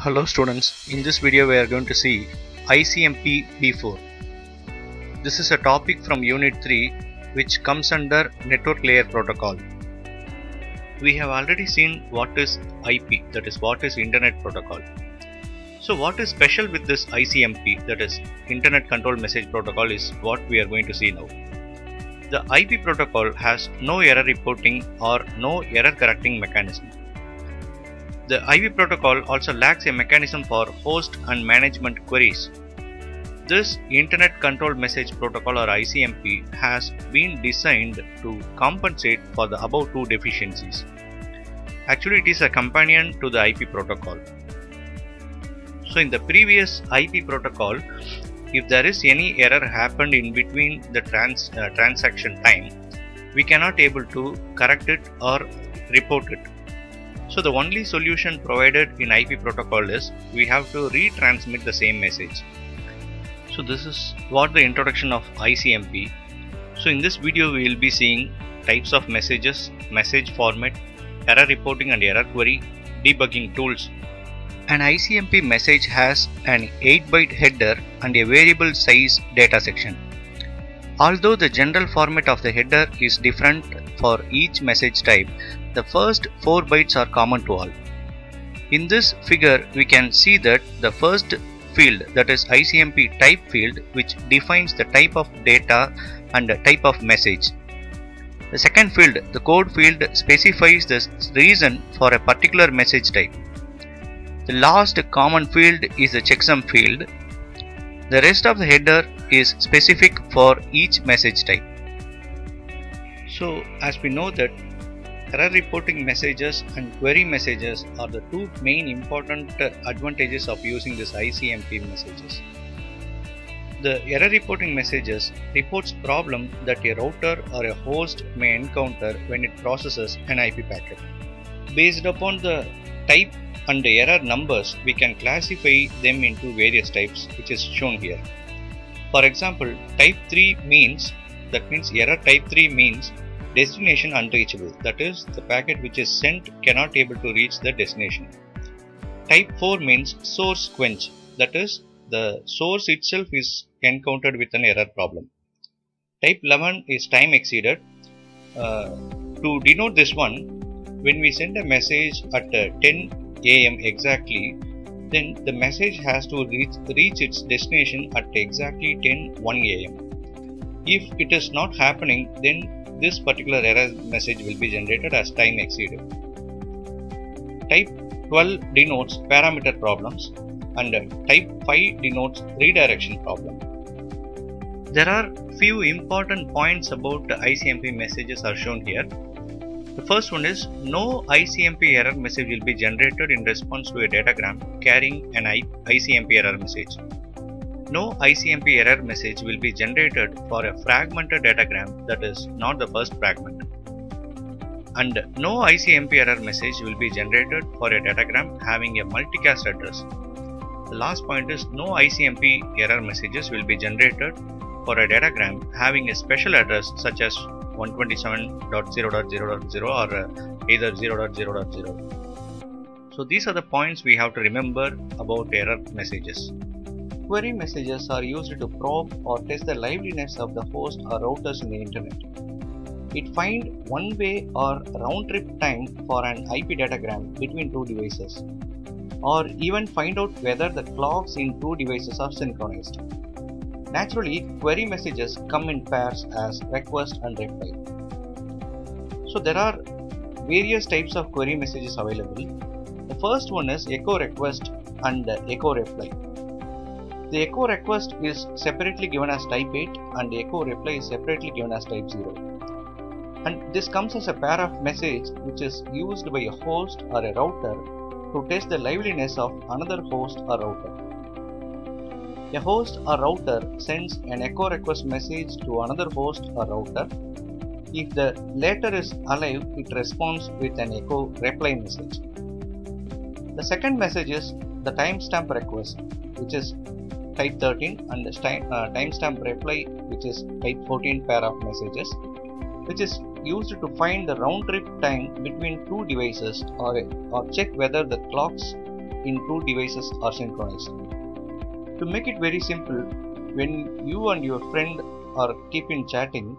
Hello students, in this video we are going to see ICMP v4. This is a topic from Unit 3 which comes under Network Layer Protocol. We have already seen what is IP, that is what is Internet Protocol. So what is special with this ICMP, that is Internet Control Message Protocol, is what we are going to see now. The IP protocol has no error reporting or no error correcting mechanism. The IP protocol also lacks a mechanism for host and management queries. This Internet Control Message Protocol or ICMP has been designed to compensate for the above two deficiencies. Actually, it is a companion to the IP protocol. So in the previous IP protocol, if there is any error happened in between the transaction time, we cannot able to correct it or report it. So the only solution provided in IP protocol is we have to retransmit the same message. So this is what the introduction of ICMP. So in this video we will be seeing types of messages, message format, error reporting and error query, debugging tools. An ICMP message has an 8-byte header and a variable size data section. Although the general format of the header is different for each message type, the first 4 bytes are common to all. In this figure, we can see that the first field, that is ICMP type field, which defines the type of data and the type of message. The second field, the code field, specifies the reason for a particular message type. The last common field is the checksum field. The rest of the header is specific for each message type. So as we know that error reporting messages and query messages are the two main important advantages of using this ICMP messages. The error reporting messages reports problem that a router or a host may encounter when it processes an IP packet. Based upon the type and the error numbers, we can classify them into various types, which is shown here. For example, type 3 means error type 3 means destination unreachable, that is the packet which is sent cannot able to reach the destination. Type 4 means source quench, that is the source itself is encountered with an error problem. Type 11 is time exceeded. To denote this one, when we send a message at 10 AM exactly, then the message has to reach its destination at exactly 10:01 AM. If it is not happening, then this particular error message will be generated as time exceeded. Type 12 denotes parameter problems and type 5 denotes redirection problem. There are few important points about the ICMP messages are shown here. The first one is no ICMP error message will be generated in response to a datagram carrying an ICMP error message. No ICMP error message will be generated for a fragmented datagram, that is not the first fragment. And no ICMP error message will be generated for a datagram having a multicast address. The last point is no ICMP error messages will be generated for a datagram having a special address such as 127.0.0.0 or either 0.0.0. So these are the points we have to remember about error messages. Query messages are used to probe or test the liveliness of the host or routers in the internet. It finds one-way or round-trip time for an IP datagram between two devices, or even find out whether the clocks in two devices are synchronized. Naturally, query messages come in pairs as request and reply. So there are various types of query messages available. The first one is echo request and echo reply. The echo request is separately given as type 8 and the echo reply is separately given as type 0. And this comes as a pair of message which is used by a host or a router to test the liveliness of another host or router. A host or router sends an echo request message to another host or router. If the latter is alive, it responds with an echo reply message. The second message is the timestamp request, which is type 13, and the timestamp reply, which is type 14 pair of messages, which is used to find the round trip time between two devices or check whether the clocks in two devices are synchronized. To make it very simple, when you and your friend are keeping chatting,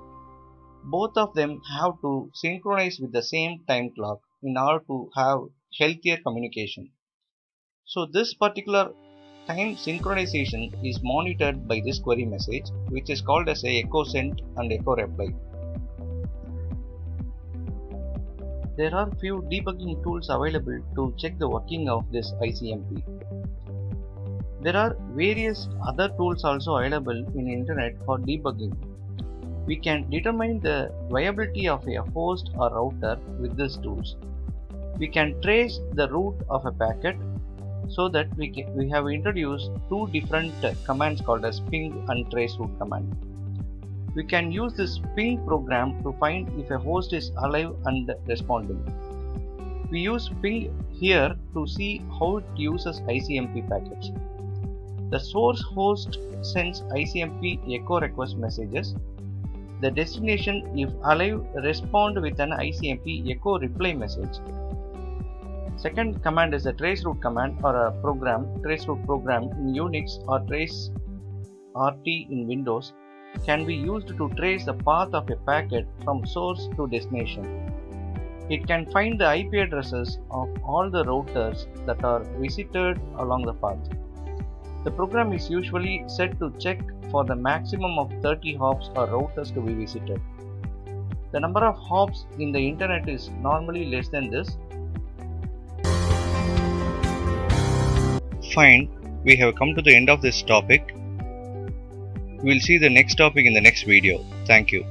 both of them have to synchronize with the same time clock in order to have healthier communication. So this particular time synchronization is monitored by this query message, which is called as a echo send and echo reply. There are few debugging tools available to check the working of this ICMP. There are various other tools also available in the internet for debugging. We can determine the viability of a host or router with these tools. We can trace the route of a packet, so that we have introduced two different commands called as ping and trace route command. We can use this ping program to find if a host is alive and responding. We use ping here to see how it uses ICMP packets. The source host sends ICMP echo request messages. The destination, if alive, respond with an ICMP echo reply message. Second command is a trace route command or a program. Trace route program in Unix or trace RT in Windows can be used to trace the path of a packet from source to destination. It can find the IP addresses of all the routers that are visited along the path. The program is usually set to check for the maximum of 30 hops or routers to be visited. The number of hops in the internet is normally less than this. Fine, we have come to the end of this topic. We will see the next topic in the next video. Thank you.